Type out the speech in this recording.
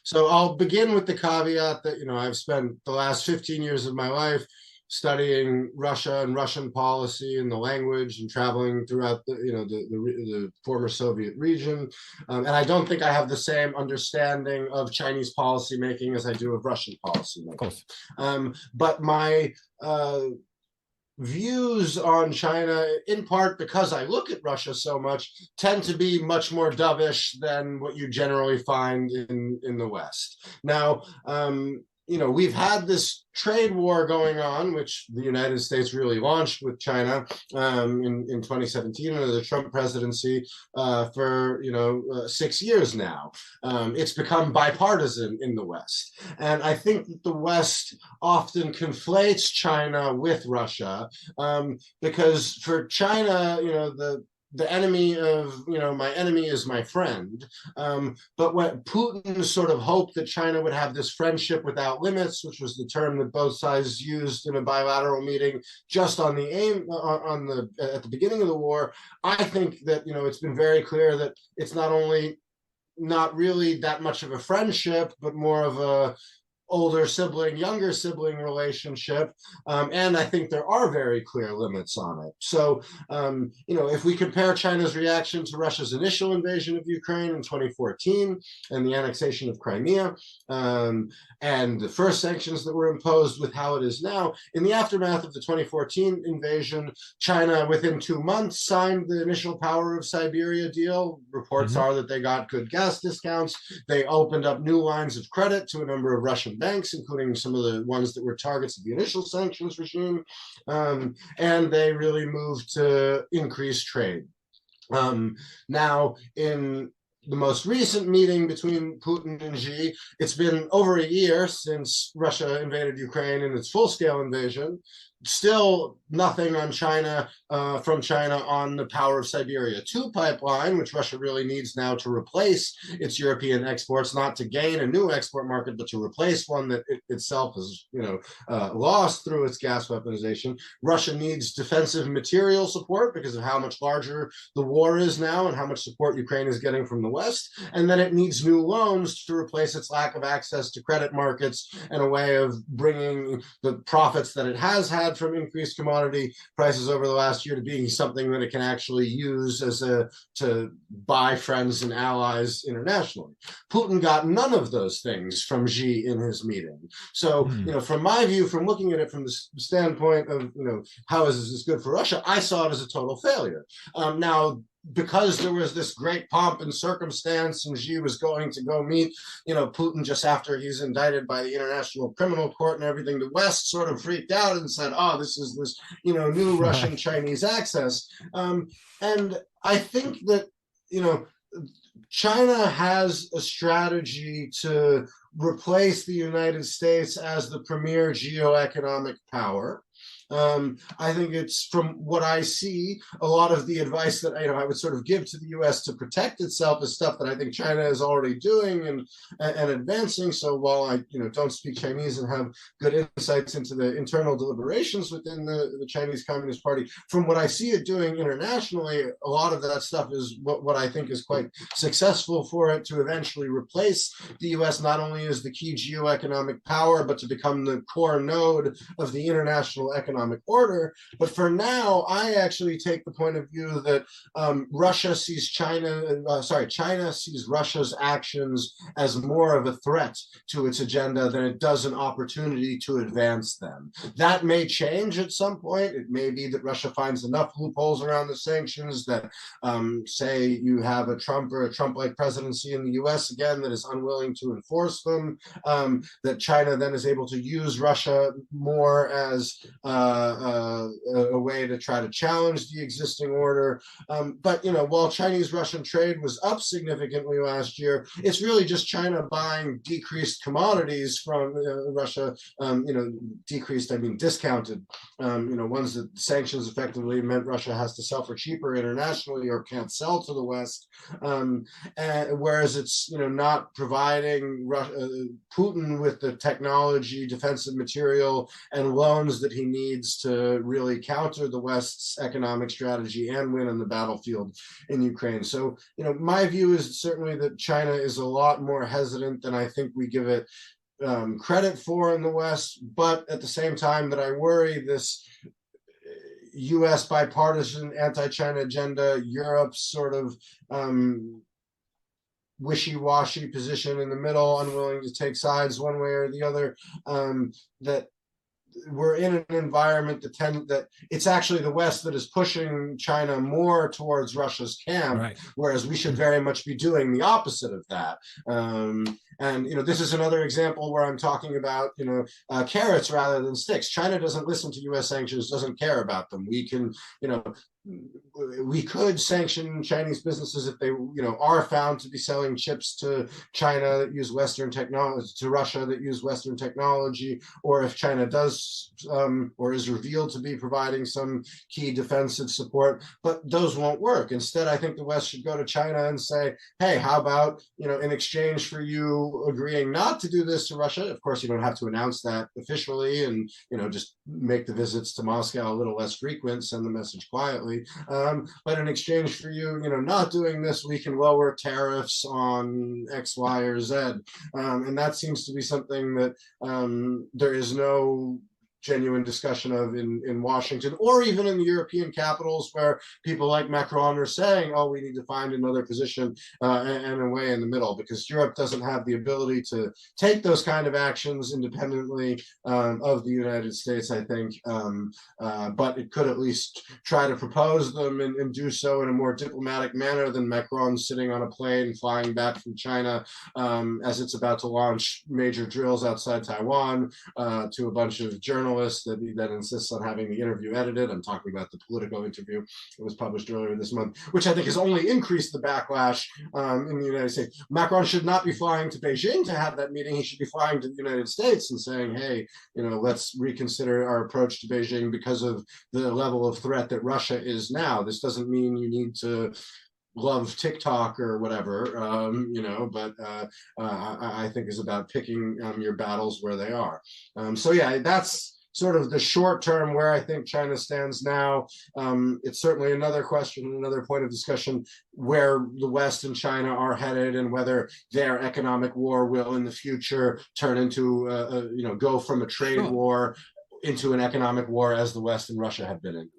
So I'll begin with the caveat that, I've spent the last 15 years of my life studying Russia and Russian policy and the language and traveling throughout the former Soviet region. And I don't think I have the same understanding of Chinese policymaking as I do of Russian policymaking. Of course. But my views on China, in part because I look at Russia so much, tend to be much more dovish than what you generally find in the West. Now, we've had this trade war going on, which the United States really launched with China in 2017 under the Trump presidency for 6 years now. It's become bipartisan in the West, and I think that the West often conflates China with Russia because for China, the enemy of, my enemy is my friend. But when Putin sort of hoped that China would have this friendship without limits, which was the term that both sides used in a bilateral meeting just on the at the beginning of the war, I think that, it's been very clear that it's not really that much of a friendship, but more of a older sibling, younger sibling relationship. And I think there are very clear limits on it. So, if we compare China's reaction to Russia's initial invasion of Ukraine in 2014 and the annexation of Crimea, and the first sanctions that were imposed with how it is now, in the aftermath of the 2014 invasion, China within 2 months signed the initial Power of Siberia deal. Reports are that they got good gas discounts. They opened up new lines of credit to a number of Russian banks, including some of the ones that were targets of the initial sanctions regime, and they really moved to increase trade. Now, in the most recent meeting between Putin and Xi, it's been over a year since Russia invaded Ukraine in its full-scale invasion. Still nothing on China, from China on the Power of Siberia 2 pipeline, which Russia really needs now to replace its European exports, not to gain a new export market, but to replace one that itself has, lost through its gas weaponization. Russia needs defensive material support because of how much larger the war is now and how much support Ukraine is getting from the West. And then it needs new loans to replace its lack of access to credit markets and a way of bringing the profits that it has had from increased commodity prices over the last year to being something that it can actually use to buy friends and allies internationally. Putin got none of those things from Xi in his meeting. So, from my view, from looking at it from the standpoint of, how is this good for Russia, I saw it as a total failure. Now, because there was this great pomp and circumstance and Xi was going to go meet, Putin just after he's indicted by the International Criminal Court and everything, the West sort of freaked out and said, oh, this is this, new Russian-Chinese access. And I think that, China has a strategy to replace the United States as the premier geoeconomic power. I think it's, from what I see, a lot of the advice that I would sort of give to the U.S. to protect itself is stuff that I think China is already doing and advancing. So while I don't speak Chinese and have good insights into the internal deliberations within the Chinese Communist Party, from what I see it doing internationally, a lot of that stuff is what I think is quite successful for it to eventually replace the U.S. not only as the key geoeconomic power, but to become the core node of the international economic order. But for now, I actually take the point of view that China sees Russia's actions as more of a threat to its agenda than it does an opportunity to advance them. That may change at some point. It may be that Russia finds enough loopholes around the sanctions that, say, you have a Trump or a Trump-like presidency in the U.S. again that is unwilling to enforce them, that China then is able to use Russia more as a way to try to challenge the existing order. But, while Chinese-Russian trade was up significantly last year, it's really just China buying decreased commodities from Russia, decreased, I mean discounted, ones that sanctions effectively meant Russia has to sell for cheaper internationally or can't sell to the West. And whereas it's, not providing Putin with the technology, defensive material, and loans that he needs needs to really counter the West's economic strategy and win on the battlefield in Ukraine. So, my view is certainly that China is a lot more hesitant than I think we give it credit for in the West, but at the same time that I worry this U.S. bipartisan anti-China agenda, Europe's sort of wishy-washy position in the middle, unwilling to take sides one way or the other, that we're in an environment that it's actually the West that is pushing China more towards Russia's camp, right, whereas we should very much be doing the opposite of that. And this is another example where I'm talking about carrots rather than sticks. China doesn't listen to U.S. sanctions, doesn't care about them. We can we could sanction Chinese businesses if they are found to be selling chips to China that use Western technology, to Russia that use Western technology, or if China does or is revealed to be providing some key defensive support. But those won't work. Instead, I think the West should go to China and say, hey, how about in exchange for you agreeing not to do this to Russia, of course you don't have to announce that officially, and just make the visits to Moscow a little less frequent, send the message quietly. But in exchange for you, not doing this, we can lower tariffs on X, Y, or Z. And that seems to be something that there is no genuine discussion of in Washington, or even in the European capitals, where people like Macron are saying, oh, we need to find another position and a way in the middle, because Europe doesn't have the ability to take those kind of actions independently of the United States, I think, but it could at least try to propose them and do so in a more diplomatic manner than Macron sitting on a plane flying back from China as it's about to launch major drills outside Taiwan to a bunch of journalists that he then insists on having the interview edited. I'm talking about the Politico interview that was published earlier this month, which I think has only increased the backlash in the United States. Macron should not be flying to Beijing to have that meeting. He should be flying to the United States and saying, hey, let's reconsider our approach to Beijing because of the level of threat that Russia is now. This doesn't mean you need to love TikTok or whatever, but I think is about picking your battles where they are. So yeah, that's sort of the short term where I think China stands now. It's certainly another question, another point of discussion, where the West and China are headed, and whether their economic war will in the future turn into, go from a trade war into an economic war as the West and Russia have been in.